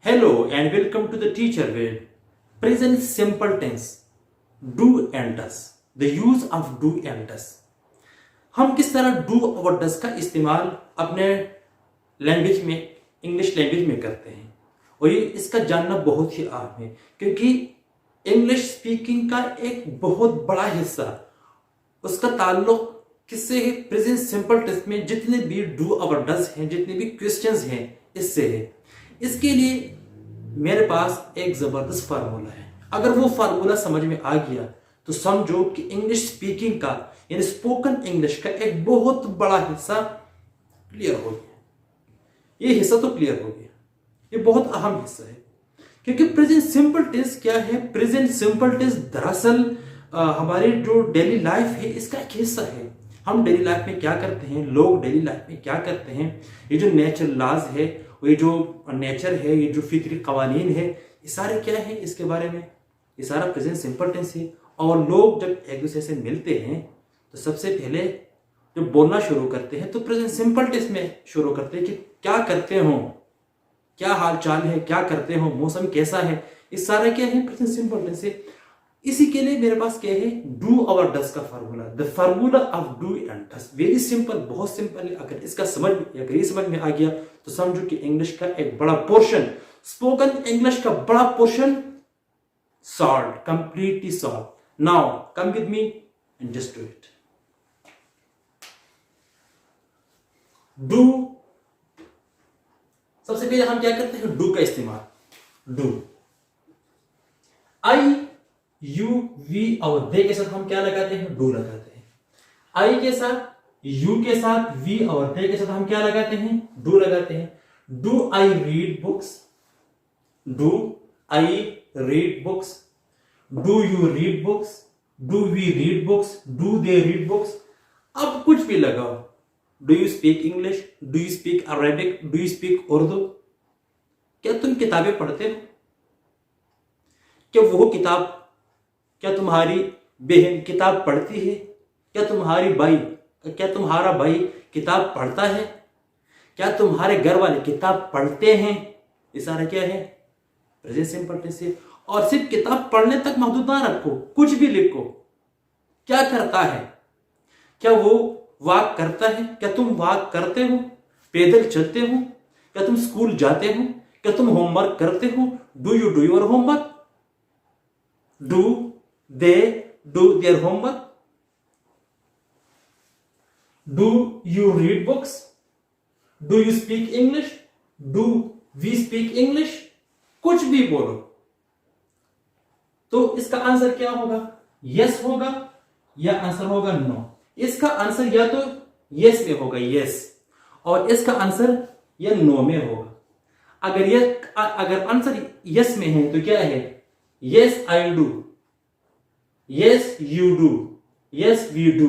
Hello and welcome to the teacher where present simple tense do and does. The use of do and does. हम किस तरह do और does का इस्तेमाल अपने लैंग्वेज में इंग्लिश लैंग्वेज में करते हैं और ये इसका जानना बहुत ही अहम है क्योंकि इंग्लिश स्पीकिंग का एक बहुत बड़ा हिस्सा उसका ताल्लुक किससे है? प्रेजेंट सिंपल टेंस में जितने भी डू और डज हैं, जितने भी क्वेश्चंस हैं, इससे है। इसके लिए मेरे पास एक जबरदस्त फार्मूला है। अगर वो फार्मूला समझ में आ गया तो समझो कि इंग्लिश स्पीकिंग का यानी स्पोकन इंग्लिश का एक बहुत बड़ा हिस्सा क्लियर हो गया। ये हिस्सा तो क्लियर हो गया, ये बहुत अहम हिस्सा है क्योंकि प्रेजेंट सिंपल टेंस क्या है? प्रेजेंट सिंपल टेंस दरअसल हमारी जो डेली लाइफ है इसका एक हिस्सा है। हम डेली लाइफ में क्या करते हैं, लोग डेली लाइफ में क्या करते हैं, ये जो नेचर लॉज है, ये जो नेचर है, ये जो फिक्री कवानीन है, ये सारे क्या है? इसके बारे में ये सारा प्रेजेंट सिंपल टेंस है। और लोग जब एक दूसरे से मिलते हैं तो सबसे पहले जब बोलना शुरू करते हैं तो प्रेजेंट सिंपल टेंस में शुरू करते हैं कि क्या करते हो, क्या हाल चाल है, क्या करते हो, मौसम कैसा है, इस सारा क्या है? प्रेजेंट सिंपल टेंस है। इसी के लिए मेरे पास क्या है? डू और डस का formula, the formula of do and does. Very simple, बहुत सिंपल है। अगर ये समझ में आ गया तो समझो कि इंग्लिश का एक बड़ा पोर्शन, स्पोकन इंग्लिश का बड़ा portion solve, completely solve. Now come with me and just do it. Do, सबसे पहले हम क्या करते हैं? डू का इस्तेमाल। डू, आई, यू, वी और दे के साथ हम क्या लगाते हैं? डू लगाते हैं। आई के साथ, यू के साथ, वी और दे के साथ हम क्या लगाते हैं? डू लगाते हैं। Do I read books, do I read books, do you read books, do we read books, do they read books. अब कुछ भी लगाओ। Do you speak English, do you speak Arabic, do you speak Urdu. क्या तुम किताबें पढ़ते हो? क्या वो किताब, क्या तुम्हारी बहन किताब पढ़ती है? क्या तुम्हारा भाई किताब पढ़ता है? क्या तुम्हारे घर वाले किताब पढ़ते हैं? ये सारा क्या है? प्रेजेंट सिंपल टेंस है। और सिर्फ किताब पढ़ने तक महदूद ना रखो, कुछ भी लिखो। क्या करता है? क्या वो वॉक करता है? क्या तुम वॉक करते हो? पैदल चलते हो? क्या तुम स्कूल जाते हो? क्या तुम होमवर्क करते हो? Do you do your homework? Do they do their homework? Do you read books? Do you speak English? Do we speak English? कुछ भी बोलो तो इसका आंसर क्या होगा? यस होगा या आंसर होगा नो? इसका आंसर या तो यस में होगा, यस, और इसका आंसर या नो में होगा। अगर आंसर यस में है तो क्या है? Yes I do, yes you do, yes we do,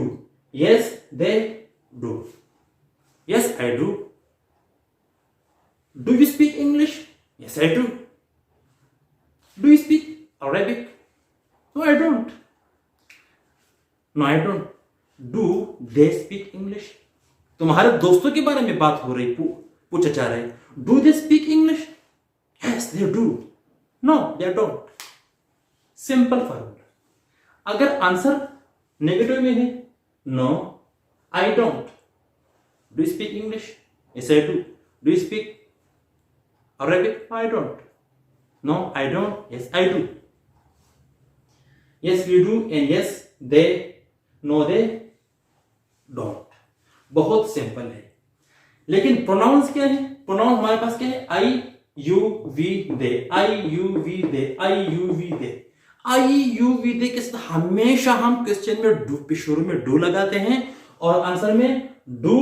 yes they do, yes I do. Do you speak English? Yes I do. Do you speak Arabic? No I don't. No I don't. Do they speak English? तुम्हारे दोस्तों के बारे में बात हो रही, पूछा जा रहा है। Do they speak English? Yes they do. No they don't. Simple formula. अगर आंसर नेगेटिव में है, no I don't. Do you speak English? Yes I do. Do you speak Arabic? I don't. No I don't, yes I do. Yes we do and yes they, no they don't. बहुत simple है। लेकिन pronounce क्या है? Pronounce हमारे पास क्या है? I you we they, I you we they, I you we they. I you we they के साथ हमेशा हम क्वेश्चन में डू पे शुरू में डू लगाते हैं और आंसर में डू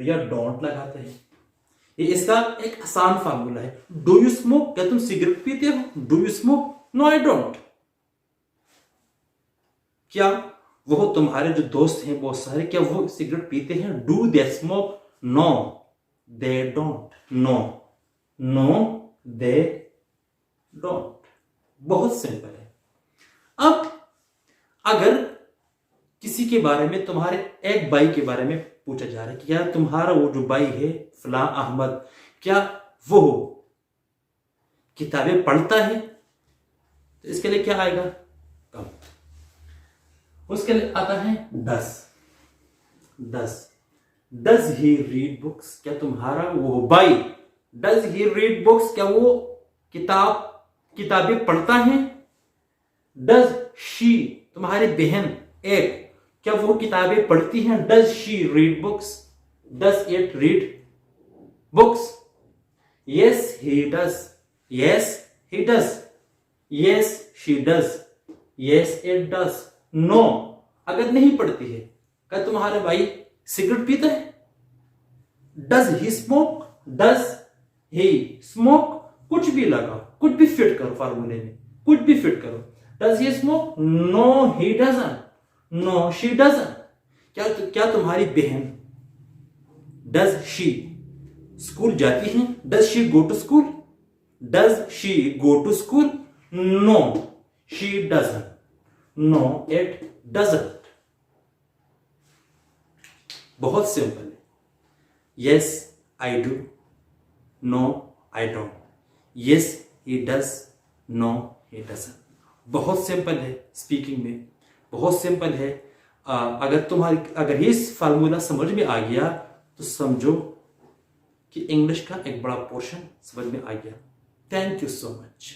या डोंट लगाते हैं। ये इसका एक आसान फार्मूला है। Do you smoke? क्या तुम सिगरेट पीते हो? Do you smoke? No I don't. क्या वो तुम्हारे जो दोस्त हैं बहुत सारे, क्या वो सिगरेट पीते हैं? Do they smoke? No they don't. No they don't. बहुत सिंपल है। अब अगर किसी के बारे में, तुम्हारे एक भाई के बारे में पूछा जा रहा है कि यार तुम्हारा वो जो भाई है फलां अहमद, क्या वो किताबें पढ़ता है, तो इसके लिए क्या आएगा? कम। उसके लिए आता है डज ही रीड बुक्स, क्या तुम्हारा वो भाई डज ही रीड बुक्स, क्या वो किताबें पढ़ता है? डज शी, तुम्हारी बहन एक, क्या वो किताबें पढ़ती हैं? Does she read books? Does it read books? Yes he does, yes he does, yes she does, yes it does. No, अगर नहीं पढ़ती है, क्या तुम्हारा भाई सिगरेट पीता है? Does he smoke? Does he smoke? कुछ भी लगाओ, कुछ भी फिट करो फार्मूले में, कुछ भी फिट करो। Does he smoke? No he doesn't, no she doesn't. क्या तुम्हारी बहन डज शी स्कूल जाती है? Does she go to school? Does she go to school? No she doesn't, no it doesn't. बहुत सिंपल है। Yes I do, no I don't, yes he does, no he doesn't. बहुत simple है, speaking में बहुत simple है। अगर ये formula समझ में आ गया तो समझो कि इंग्लिश का एक बड़ा पोर्शन समझ में आ गया। Thank you so much.